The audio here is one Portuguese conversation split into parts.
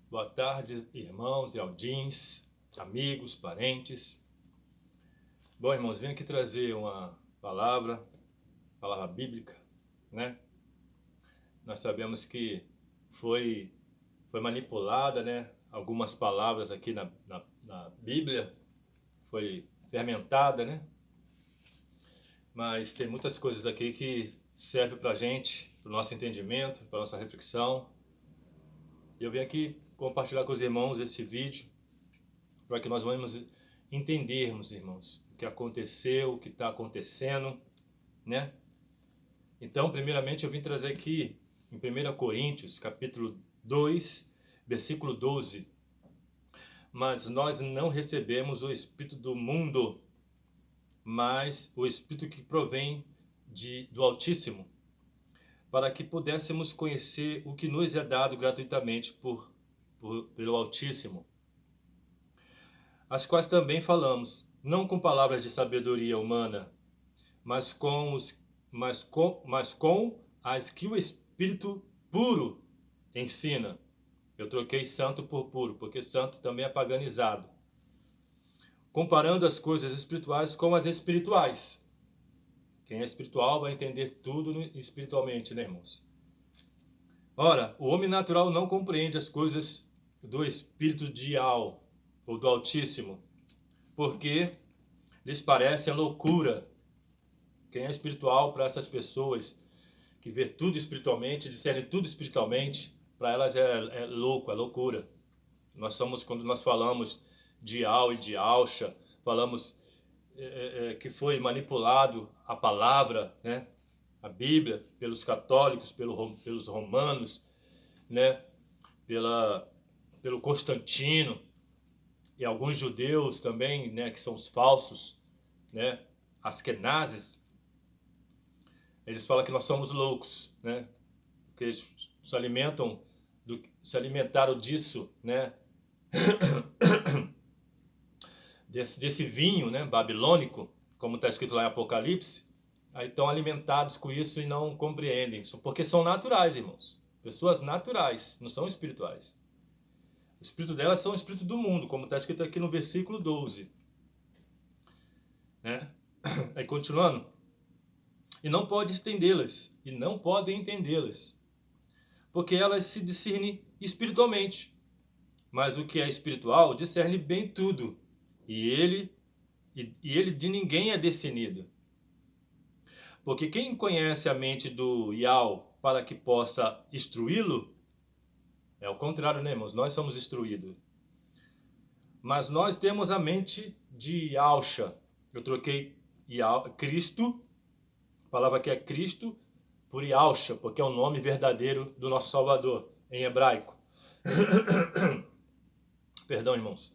Boa tarde, irmãos e aldins, amigos, parentes. Bom, irmãos, vim aqui trazer uma palavra bíblica, né? Nós sabemos que foi, foi manipulada, né? Algumas palavras aqui na Bíblia foi fermentada, né? Mas tem muitas coisas aqui que servem para a gente, para o nosso entendimento, para a nossa reflexão. E eu vim aqui compartilhar com os irmãos esse vídeo para que nós vamos entendermos, irmãos, o que aconteceu, o que está acontecendo, né? Então, primeiramente, eu vim trazer aqui em 1 Coríntios, capítulo 2, versículo 12. Mas nós não recebemos o Espírito do mundo, mas o Espírito que provém do Altíssimo, para que pudéssemos conhecer o que nos é dado gratuitamente pelo Altíssimo, as quais também falamos, não com palavras de sabedoria humana, mas com as que o Espírito puro ensina. Eu troquei santo por puro, porque santo também é paganizado. Comparando as coisas espirituais com as espirituais. Quem é espiritual vai entender tudo espiritualmente, né, irmãos? Ora, o homem natural não compreende as coisas do Espírito ou do Altíssimo, porque lhes parece a loucura. Quem é espiritual, para essas pessoas que vê tudo espiritualmente, discernem tudo espiritualmente, para elas é louco, é loucura. Quando nós falamos de Al e de Alcha, falamos que foi manipulado a palavra, né? A Bíblia, pelos católicos, pelos romanos, né? Pelo Constantino e alguns judeus também, né? Que são os falsos, né? Askenazes. Eles falam que nós somos loucos, né? Porque eles se alimentaram disso, né? desse vinho, né? Babilônico, como está escrito lá em Apocalipse. Aí estão alimentados com isso e não compreendem. Porque são naturais, irmãos. Pessoas naturais, não são espirituais. O espírito delas são o espírito do mundo, como está escrito aqui no versículo 12. Né? Aí continuando. E não podem entendê-las, porque elas se discernem espiritualmente. Mas o que é espiritual discerne bem tudo, e ele de ninguém é discernido. Porque quem conhece a mente do Yao para que possa instruí-lo, é o contrário, né, irmãos? Nós somos instruídos. Mas nós temos a mente de Yahusha. Eu troquei Cristo, a palavra que é Cristo, por Yahusha, porque é o nome verdadeiro do nosso Salvador, em hebraico. Perdão, irmãos.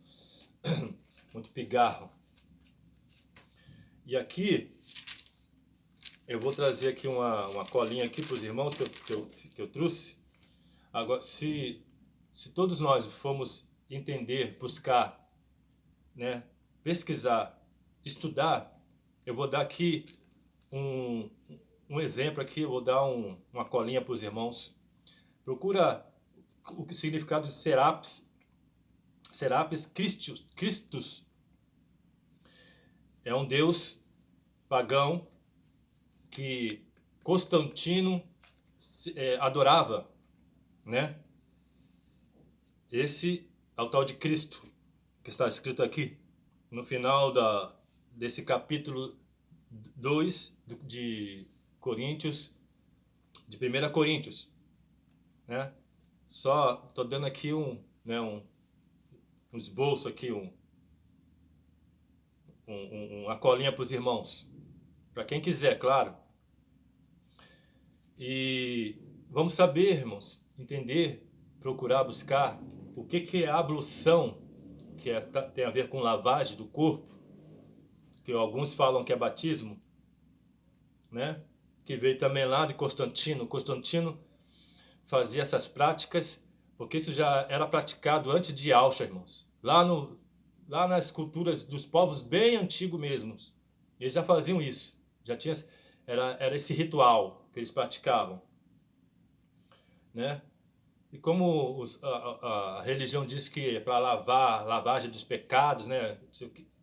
Muito pigarro. E aqui, eu vou trazer aqui uma colinha aqui para os irmãos que eu trouxe. Agora, se todos nós formos entender, buscar, né, pesquisar, estudar, eu vou dar aqui um exemplo aqui, eu vou dar uma colinha para os irmãos. Procura o significado de Serapis Christus. É um deus pagão que Constantino adorava, né? Esse é o tal de Cristo, que está escrito aqui no final desse capítulo 2 de Coríntios, de 1 Coríntios, né? Só estou dando aqui um esboço aqui, uma colinha para os irmãos, para quem quiser, claro. E vamos saber, irmãos, entender, procurar, buscar o que é a ablução, tem a ver com lavagem do corpo, que alguns falam que é batismo, né? Que veio também lá de Constantino. Constantino fazia essas práticas, porque isso já era praticado antes de Alcha, irmãos. Lá nas culturas dos povos bem antigos mesmos, eles já faziam isso. Já tinha, era esse ritual que eles praticavam, né? E como a religião diz que é para lavagem dos pecados, né?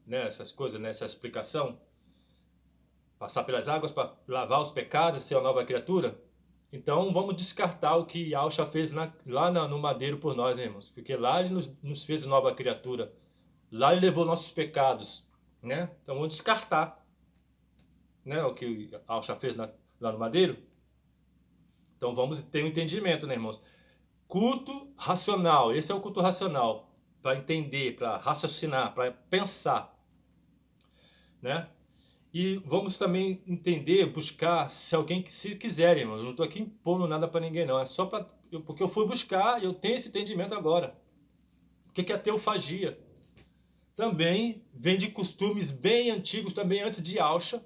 Essas coisas, né? Essa explicação, passar pelas águas para lavar os pecados e ser uma nova criatura. Então vamos descartar o que Yahshua fez no madeiro por nós, né, irmãos? Porque lá ele nos fez nova criatura. Lá ele levou nossos pecados, né? Então vamos descartar, né, o que Yahshua fez lá no madeiro. Então vamos ter um entendimento, né, irmãos? Culto racional, esse é o culto racional, para entender, para raciocinar, para pensar, né? E vamos também entender, buscar, se alguém se quiser, irmãos. Eu não estou aqui impondo nada para ninguém, não. É só porque eu fui buscar e eu tenho esse entendimento agora. O que é teofagia? Também vem de costumes bem antigos, também antes de Yahshua,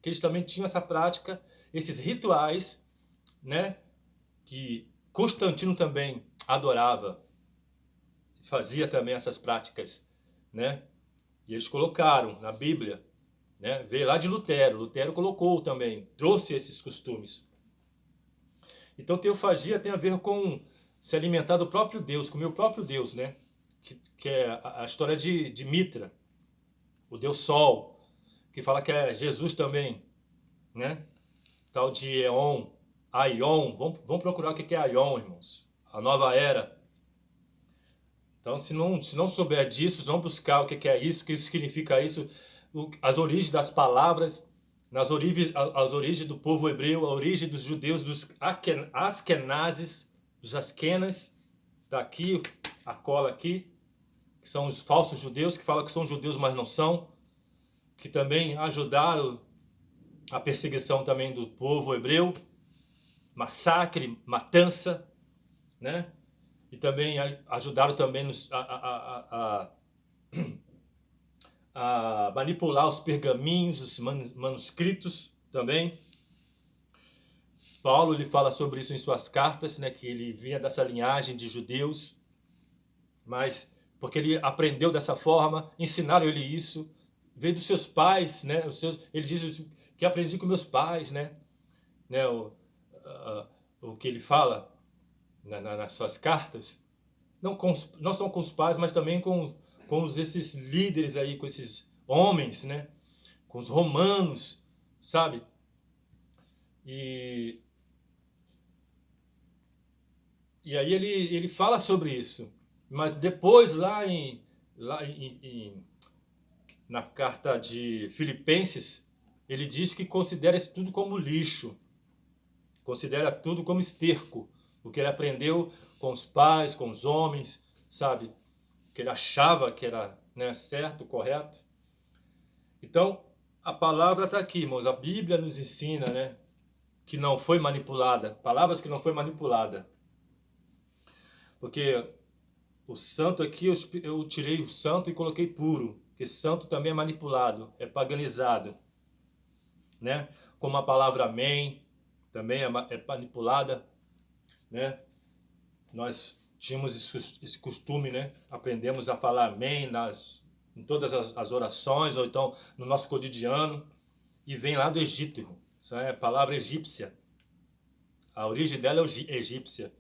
que eles também tinham essa prática, esses rituais, né? Que Constantino também adorava, fazia também essas práticas, né? E eles colocaram na Bíblia, né? Veio lá de Lutero. Lutero colocou também, trouxe esses costumes. Então teofagia tem a ver com se alimentar do próprio Deus, comer o próprio Deus, né? Que é a história de Mitra, o Deus Sol, que fala que é Jesus também, né? Tal de Eon, Aion. Vamos procurar o que é Aion, irmãos. A nova era. Então, se não souber disso, se não buscar o que é isso, o que significa isso, as origens das palavras, as origens do povo hebreu, a origem dos judeus, dos askenazes, dos askenas, daqui, a cola aqui, que são os falsos judeus, que falam que são judeus, mas não são, que também ajudaram a perseguição também do povo hebreu, massacre, matança, né? E também ajudaram também a manipular os pergaminhos, os manuscritos também. Paulo ele fala sobre isso em suas cartas, né, que ele vinha dessa linhagem de judeus, mas porque ele aprendeu dessa forma, ensinaram ele isso, veio dos seus pais, né, ele diz que aprendi com meus pais, né, o que ele fala nas suas cartas, não só com os pais, mas também com esses líderes aí, com esses homens, né? Com os romanos, sabe? E aí ele fala sobre isso. Mas depois, na carta de Filipenses, ele diz que considera isso tudo como lixo. Considera tudo como esterco. O que ele aprendeu com os pais, com os homens, sabe? Que ele achava que era, né, certo, correto. Então, a palavra está aqui, irmãos. A Bíblia nos ensina, né, que não foi manipulada. Palavras que não foi manipulada. Porque o santo aqui, eu tirei o santo e coloquei puro. Porque santo também é manipulado, é paganizado, né? Como a palavra amém também é manipulada, né? Nós tínhamos esse costume, né? Aprendemos a falar amém em todas as orações, ou então no nosso cotidiano, e vem lá do Egito, irmão. Isso é a palavra egípcia. A origem dela é egípcia.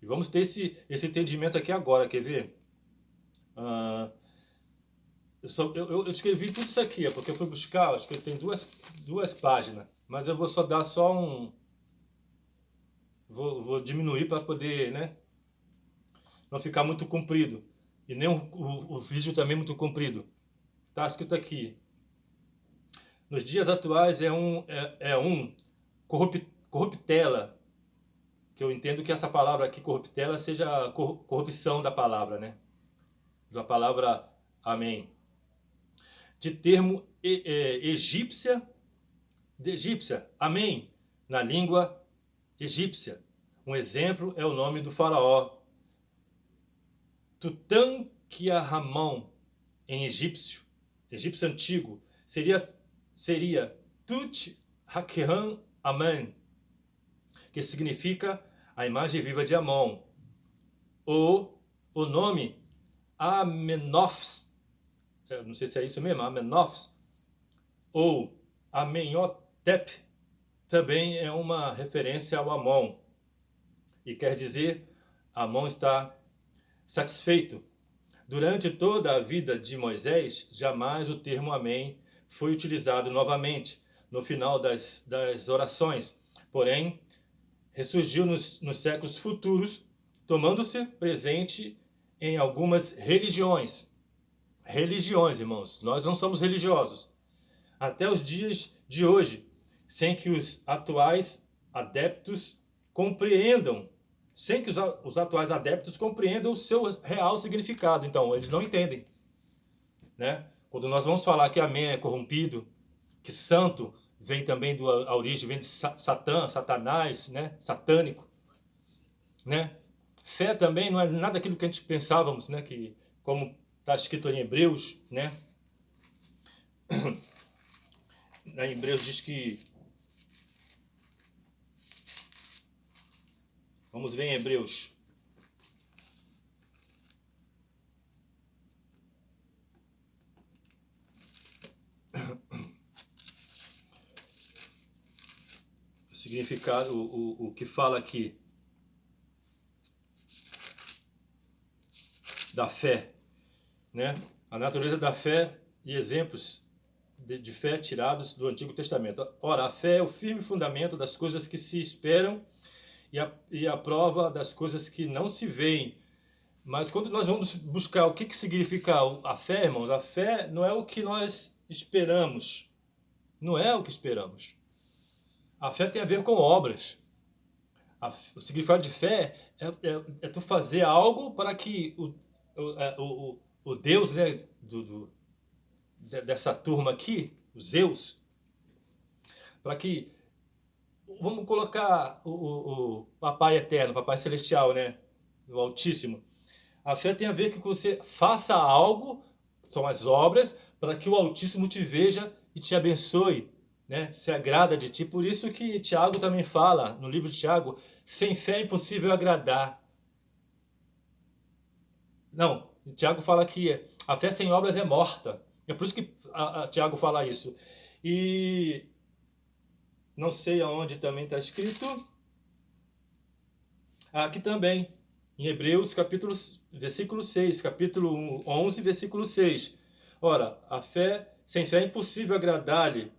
E vamos ter esse entendimento aqui agora, quer ver? Eu escrevi tudo isso aqui, porque eu fui buscar, acho que tem duas páginas, mas eu vou só dar só um... Vou diminuir para poder, né, não ficar muito comprido. E nem o vídeo também muito comprido. Está escrito aqui. Nos dias atuais é um corruptela, que eu entendo que essa palavra aqui, corruptela, seja a corrupção da palavra, né? Da palavra amém. De termo egípcia, amém, na língua egípcia. Um exemplo é o nome do faraó. Tutankhamon, em egípcio antigo, seria Tut-Hakehan Amen, que significa a imagem viva de Amon. Ou o nome Amenofis, não sei se é isso mesmo, Amenofis, ou Amenhotep, também é uma referência ao Amon, e quer dizer Amon está satisfeito. Durante toda a vida de Moisés, jamais o termo amém foi utilizado novamente no final das orações. Porém, ressurgiu nos séculos futuros, tomando-se presente em algumas religiões. Religiões, irmãos. Nós não somos religiosos. Até os dias de hoje, sem que os atuais adeptos compreendam, sem que os atuais adeptos compreendam o seu real significado. Então, eles não entendem, né? Quando nós vamos falar que amém é corrompido, que santo vem também a origem, vem de Satã, Satanás, né? Satânico, né? Fé também não é nada daquilo que a gente pensávamos, né? Que, como está escrito em Hebreus, né? Em Hebreus diz que... Vamos ver em Hebreus. O significado, o que fala aqui da fé, né? A natureza da fé e exemplos de fé tirados do Antigo Testamento. Ora, a fé é o firme fundamento das coisas que se esperam e a prova das coisas que não se veem. Mas quando nós vamos buscar o que significa a fé, irmãos, a fé não é o que nós esperamos. Não é o que esperamos. A fé tem a ver com obras. O significado de fé é tu fazer algo para que o Deus, né, dessa turma aqui, os Zeus, para que, vamos colocar o Papai Eterno, Papai Celestial, né, o Altíssimo. A fé tem a ver que você faça algo, são as obras, para que o Altíssimo te veja e te abençoe, né, se agrada de ti. Por isso que Tiago também fala, no livro de Tiago, sem fé é impossível agradar. Não, Tiago fala que a fé sem obras é morta. É por isso que Tiago fala isso. E não sei aonde também está escrito. Aqui também, em Hebreus, versículo 6, capítulo 11, versículo 6. Ora, sem fé é impossível agradar-lhe,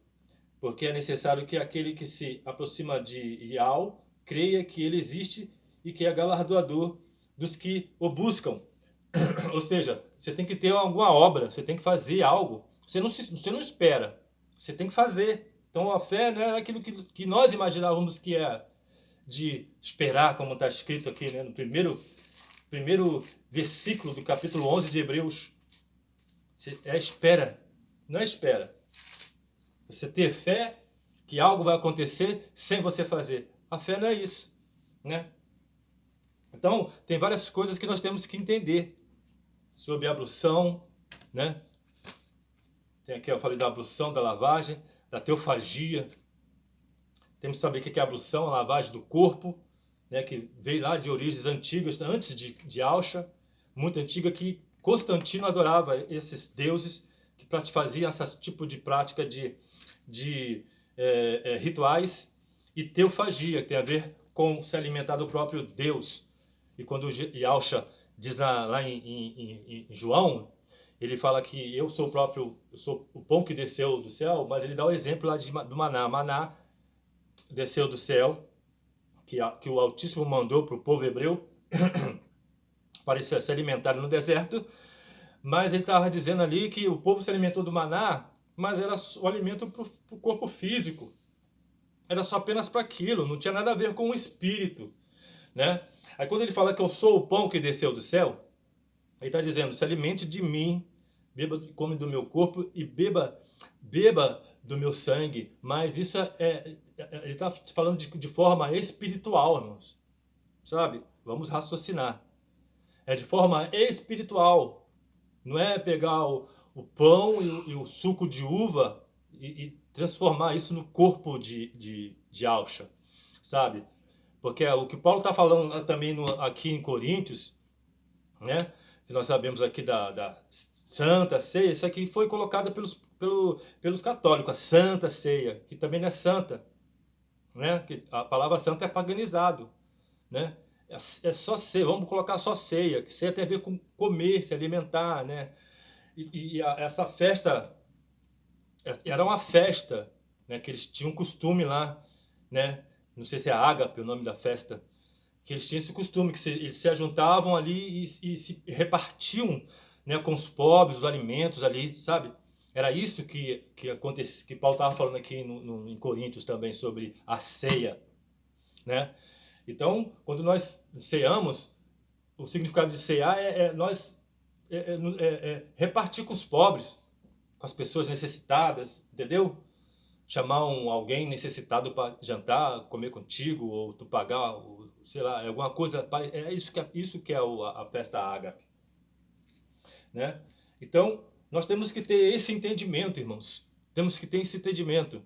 porque é necessário que aquele que se aproxima de Yahweh creia que ele existe e que é galardoador dos que o buscam. Ou seja, você tem que ter alguma obra, você tem que fazer algo. Você não espera, você tem que fazer. Então a fé não é aquilo que nós imaginávamos que é de esperar, como está escrito aqui, né, no primeiro versículo do capítulo 11 de Hebreus. É espera, não é espera. Você ter fé que algo vai acontecer sem você fazer. A fé não é isso, né? Então, tem várias coisas que nós temos que entender sobre a ablução, né? Tem aqui, eu falei da ablução, da lavagem, da teofagia. Temos que saber o que é a ablução, a lavagem do corpo, né? Que veio lá de origens antigas, antes de Alcha, muito antiga, que Constantino adorava esses deuses que faziam esse tipo de prática de rituais, e teofagia, que tem a ver com se alimentar do próprio Deus. E quando Yahshua diz lá em João, ele fala que eu sou o pão que desceu do céu, mas ele dá o exemplo lá do maná. Maná desceu do céu, que o Altíssimo mandou para o povo hebreu para se alimentar no deserto, mas ele estava dizendo ali que o povo se alimentou do maná, mas era o alimento para o corpo físico. Era só apenas para aquilo, não tinha nada a ver com o espírito, né? Aí quando ele fala que eu sou o pão que desceu do céu, ele está dizendo, se alimente de mim, come do meu corpo e beba do meu sangue. Mas isso ele está falando de forma espiritual, irmãos. Sabe? Vamos raciocinar. É de forma espiritual. Não é pegar o pão e o suco de uva e transformar isso no corpo de Alcha, sabe? Porque o que Paulo está falando também aqui em Coríntios, né? Que nós sabemos aqui da Santa Ceia, isso aqui foi colocado pelos católicos, a Santa Ceia, que também não é santa, né? Que a palavra santa é paganizado, né? é só ceia, vamos colocar só ceia, que ceia tem a ver com comer, se alimentar, né? Essa festa era uma festa, né, que eles tinham costume lá, né? Não sei se é ágape o nome da festa, que eles tinham esse costume, que eles se ajuntavam ali e se repartiam, né, com os pobres, os alimentos ali, sabe? Era isso que acontece, que Paulo estava falando aqui em Coríntios também sobre a ceia, né? Então, quando nós ceamos, o significado de cear é nós repartir com os pobres, com as pessoas necessitadas, entendeu? Chamar alguém necessitado para jantar, comer contigo, ou tu pagar, ou, sei lá, alguma coisa. É isso que é a festa ágape, né? Então, nós temos que ter esse entendimento, irmãos. Temos que ter esse entendimento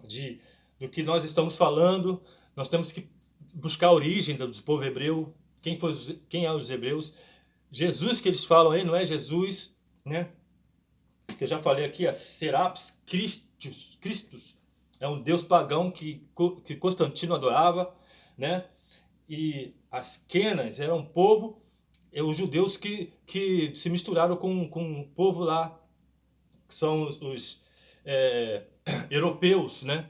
de do que nós estamos falando. Nós temos que buscar a origem do povo hebreu, quem é os hebreus. Jesus que eles falam aí não é Jesus, né? Que eu já falei aqui, a Serapis Christus é um deus pagão que Constantino adorava, né? E as Quenas eram um povo, os judeus que se misturaram com o povo lá, que são os europeus, né?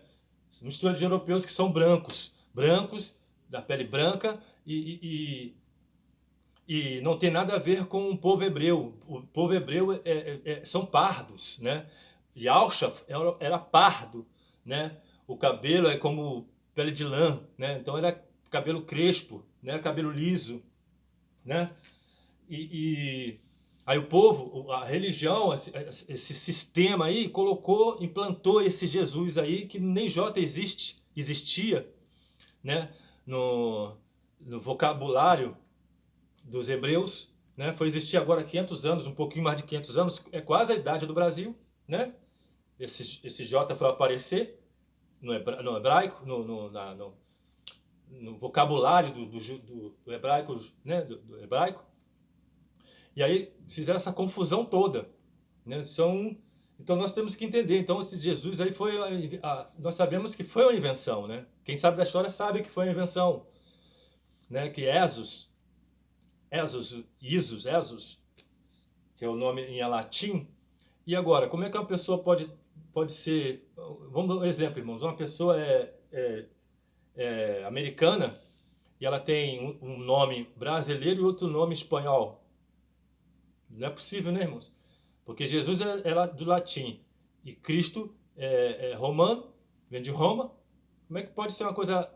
Mistura de europeus que são brancos, da pele branca e não tem nada a ver com o povo hebreu. O povo hebreu são pardos, né? Yalcha era pardo, né? O cabelo é como pele de lã, né? Então era cabelo crespo, né? Cabelo liso, né? E aí o povo, a religião, esse sistema aí implantou esse Jesus aí que nem J existia, né? No vocabulário dos hebreus, né? Foi existir agora 500 anos, um pouquinho mais de 500 anos, é quase a idade do Brasil, né? Esse J foi aparecer no hebraico, no vocabulário do hebraico, né? Do hebraico. E aí fizeram essa confusão toda, né? Então nós temos que entender. Então esse Jesus aí nós sabemos que foi uma invenção, né? Quem sabe da história sabe que foi uma invenção, né? Que Isus, que é o nome em latim. E agora, como é que uma pessoa pode ser... Vamos dar um exemplo, irmãos. Uma pessoa é americana e ela tem um nome brasileiro e outro nome espanhol. Não é possível, né, irmãos? Porque Jesus era do latim e Cristo é romano, vem de Roma. Como é que pode ser uma coisa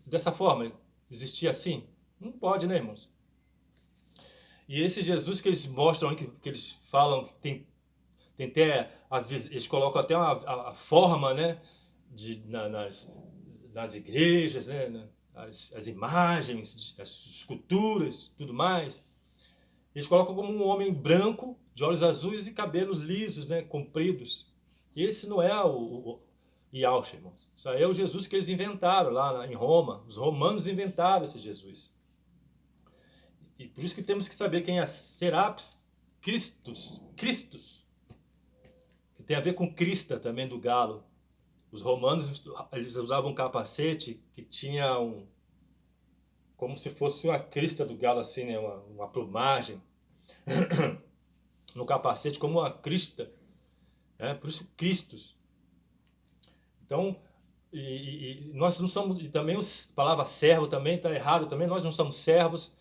dessa forma? Existir assim? Não pode, né, irmãos? E esse Jesus que eles mostram, que eles falam que tem até, eles colocam até a forma, né, nas igrejas, né, as imagens, as esculturas, tudo mais. Eles colocam como um homem branco, de olhos azuis e cabelos lisos, né, compridos. E esse não é o Yahshua, irmãos. Isso aí é o Jesus que eles inventaram lá em Roma. Os romanos inventaram esse Jesus. E por isso que temos que saber quem é Serapis Christus, que tem a ver com crista também do galo. Os romanos, eles usavam um capacete que tinha como se fosse uma crista do galo assim, né, uma plumagem no capacete como uma crista, né? Por isso Christus. Então, nós não somos, e também a palavra servo também está errado também, nós não somos servos.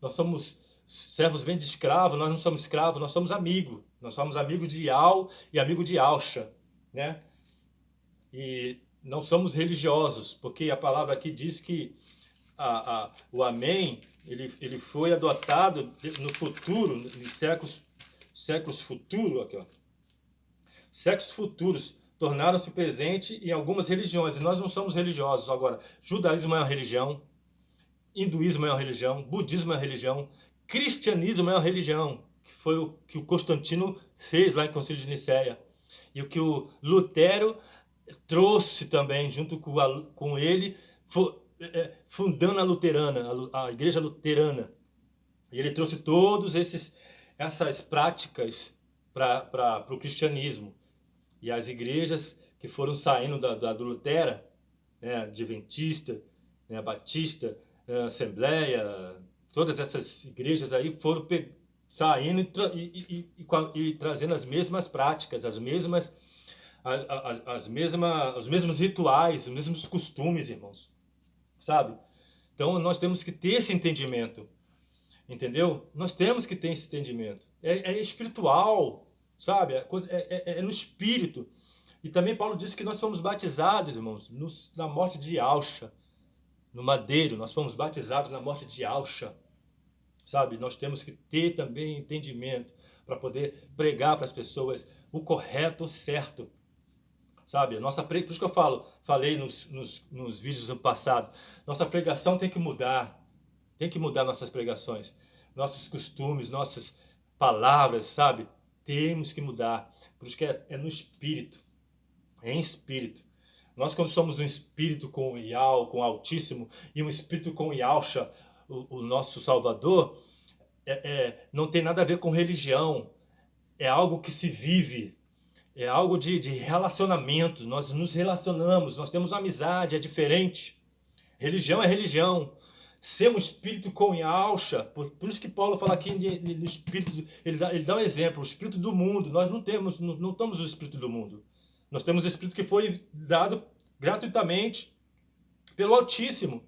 Nós somos servos, vem de escravo, nós não somos escravos, nós somos amigos. Nós somos amigos de Yal e amigo de Yalcha, né? E não somos religiosos, porque a palavra aqui diz que o Amém, ele foi adotado no futuro, em séculos futuros, aqui, ó. Séculos futuros tornaram-se presente em algumas religiões, e nós não somos religiosos. Agora, judaísmo é uma religião, hinduísmo é uma religião, budismo é uma religião, cristianismo é uma religião, que foi o que o Constantino fez lá em Concílio de Nicéia. E o que o Lutero trouxe também, junto com ele, fundando a luterana, a igreja luterana. E ele trouxe todas essas práticas para o cristianismo. E as igrejas que foram saindo do Lutero, né, adventista, né, batista, Assembleia, todas essas igrejas aí foram saindo e trazendo as mesmas práticas, os mesmos rituais, os mesmos costumes, irmãos, sabe? Então nós temos que ter esse entendimento, entendeu? Nós temos que ter esse entendimento. É espiritual, sabe? É no espírito. E também Paulo disse que nós fomos batizados, irmãos, na morte de Yahshua, no madeiro. Nós fomos batizados na morte de Yahshua, sabe? Nós temos que ter também entendimento para poder pregar para as pessoas o correto, o certo, sabe? Por isso que eu falei nos vídeos do passado, nossa pregação tem que mudar nossas pregações, nossos costumes, nossas palavras, sabe? Temos que mudar, por isso que é no espírito, é em espírito. Nós, quando somos um espírito com o Yahweh, com o Altíssimo, e um espírito com o Yahshua, o nosso Salvador, não tem nada a ver com religião, é algo que se vive, é algo de relacionamentos, nós nos relacionamos, nós temos uma amizade, é diferente. Religião é religião. Ser um espírito com Yahshua, por isso que Paulo fala aqui do espírito, ele dá um exemplo, o espírito do mundo. Nós não estamos o espírito do mundo. Nós temos o espírito que foi dado gratuitamente pelo Altíssimo.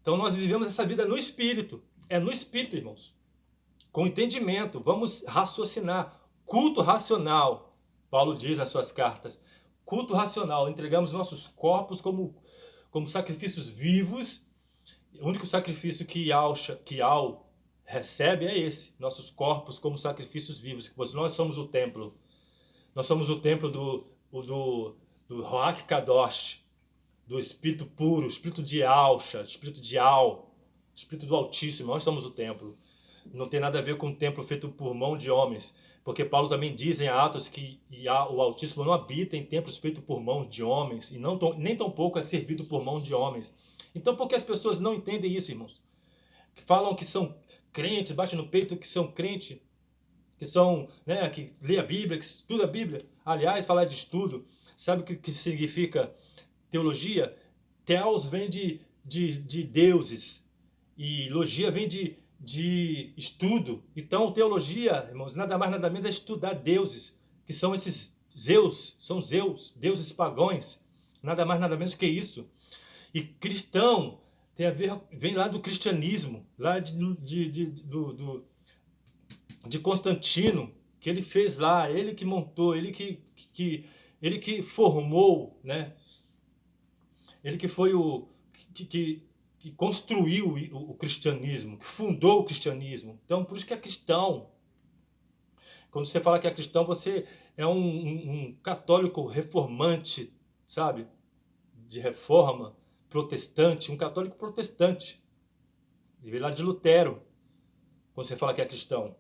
Então nós vivemos essa vida no espírito. É no espírito, irmãos. Com entendimento, vamos raciocinar. Culto racional, Paulo diz nas suas cartas. Culto racional, entregamos nossos corpos como sacrifícios vivos. O único sacrifício que Yahweh recebe é esse, nossos corpos como sacrifícios vivos, pois nós somos o templo. Nós somos o templo do Ruach Kadosh, do Espírito puro, Espírito de Yahshua, Espírito de Espírito do Altíssimo. Nós somos o templo. Não tem nada a ver com o templo feito por mão de homens, porque Paulo também diz em Atos que o Altíssimo não habita em templos feitos por mãos de homens, e nem tão pouco é servido por mão de homens. Então, por que as pessoas não entendem isso, irmãos? Que falam que são crentes, batem no peito que são crentes, que são, né, que lê a Bíblia, que estuda a Bíblia. Aliás, falar de estudo, sabe o que significa teologia? Theos vem de deuses, e logia vem de estudo. Então, teologia, irmãos, nada mais nada menos é estudar deuses, que são esses deuses pagãos, nada mais nada menos que isso. E cristão tem a ver, vem lá do cristianismo, lá de Constantino, que ele fez lá, ele que montou, ele que formou, né? Ele que foi que construiu o cristianismo, que fundou o cristianismo. Então, por isso que é cristão. Quando você fala que é cristão, você é um católico reformante, sabe? De reforma, protestante, um católico protestante. E veio lá de Lutero, quando você fala que é cristão.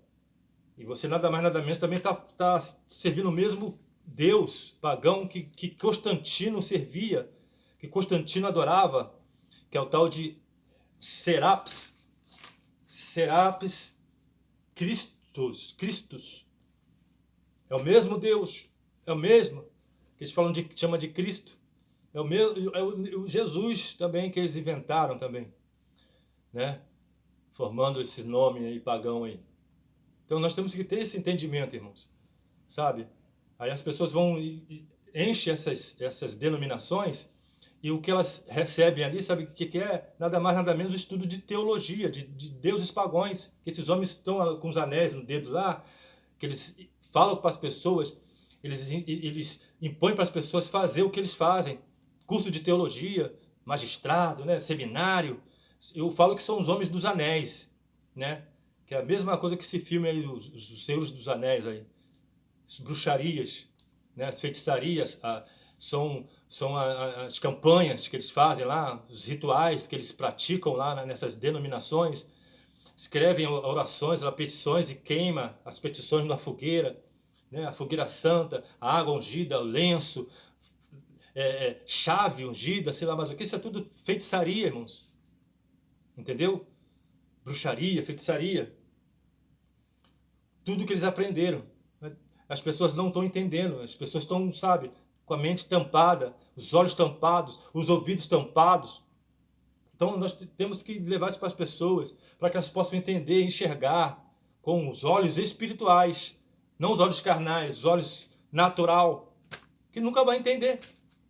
E você nada mais nada menos também está servindo o mesmo Deus pagão que Constantino servia, que Constantino adorava, que é o tal de Serapis Christus. É o mesmo Deus, é o mesmo que eles chama de Cristo. É o mesmo, é o Jesus também que eles inventaram também, né? Formando esse nome aí pagão aí. Então nós temos que ter esse entendimento, irmãos, sabe? Aí as pessoas vão enchem essas denominações, e o que elas recebem ali, sabe o que é? Nada mais, nada menos o estudo de teologia, de deuses pagãos, que esses homens estão com os anéis no dedo lá, que eles falam para as pessoas, eles impõem para as pessoas fazer o que eles fazem, curso de teologia, magistrado, né, seminário. Eu falo que são os homens dos anéis, né? Que é a mesma coisa que esse filme aí, os Senhores dos Anéis aí, as bruxarias, né, as feitiçarias, são as campanhas que eles fazem lá, os rituais que eles praticam lá nessas denominações. Escrevem orações, petições e queima as petições na fogueira, né? A fogueira santa, a água ungida, o lenço, chave ungida, sei lá mais o que. Isso é tudo feitiçaria, irmãos. Entendeu? Bruxaria, feitiçaria. Tudo que eles aprenderam. As pessoas não estão entendendo. As pessoas estão, sabe, com a mente tampada, os olhos tampados, os ouvidos tampados. Então nós temos que levar isso para as pessoas, para que elas possam entender, enxergar com os olhos espirituais, não os olhos carnais, os olhos natural, que nunca vai entender.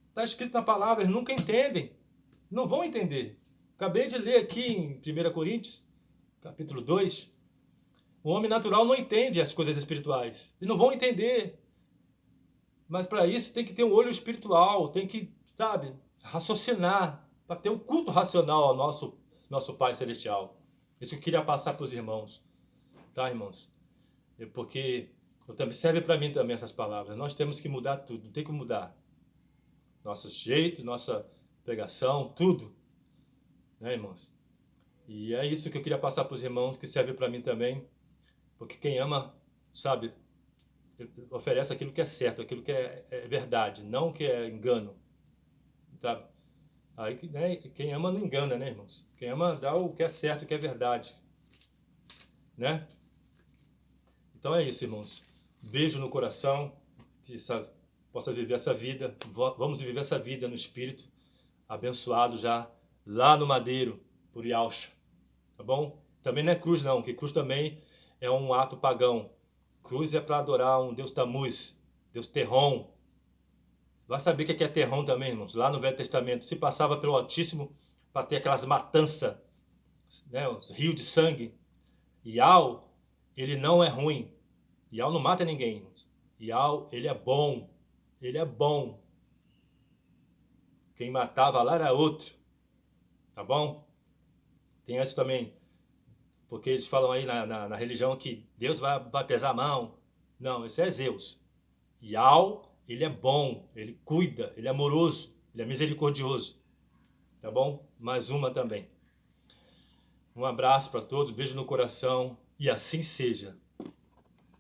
Está escrito na palavra, eles nunca entendem, não vão entender. Acabei de ler aqui em 1 Coríntios, capítulo 2, o homem natural não entende as coisas espirituais, e não vão entender. Mas para isso tem que ter um olho espiritual, tem que, sabe, raciocinar, para ter um culto racional ao nosso Pai Celestial. Isso que eu queria passar para os irmãos, tá, irmãos? Porque também serve para mim também essas palavras. Nós temos que mudar tudo, tem que mudar. Nosso jeito, nossa pregação, tudo. Né, irmãos? E é isso que eu queria passar para os irmãos, que serve para mim também. Porque quem ama, sabe, oferece aquilo que é certo, aquilo que é verdade, não o que é engano. Sabe? Aí, né, quem ama não engana, né, irmãos? Quem ama dá o que é certo, o que é verdade. Né? Então é isso, irmãos. Beijo no coração, que possa viver essa vida. Vamos viver essa vida no Espírito, abençoado já lá no Madeiro, por Yalcha. Tá bom? Também não é cruz não, que cruz também é um ato pagão. Cruz é para adorar um Deus Tamuz, Deus Terron. Vai saber o que é Terron também, irmãos. Lá no Velho Testamento se passava pelo Altíssimo para ter aquelas matanças, né, os rios de sangue. Yal, ele não é ruim. Yal não mata ninguém, irmãos. Yal, ele é bom. Ele é bom. Quem matava lá era outro. Tá bom? Tem isso também. Porque eles falam aí na religião que Deus vai pesar a mão. Não, esse é Zeus. Yal, ele é bom, ele cuida, ele é amoroso, ele é misericordioso. Tá bom? Mais uma também. Um abraço para todos, beijo no coração e assim seja.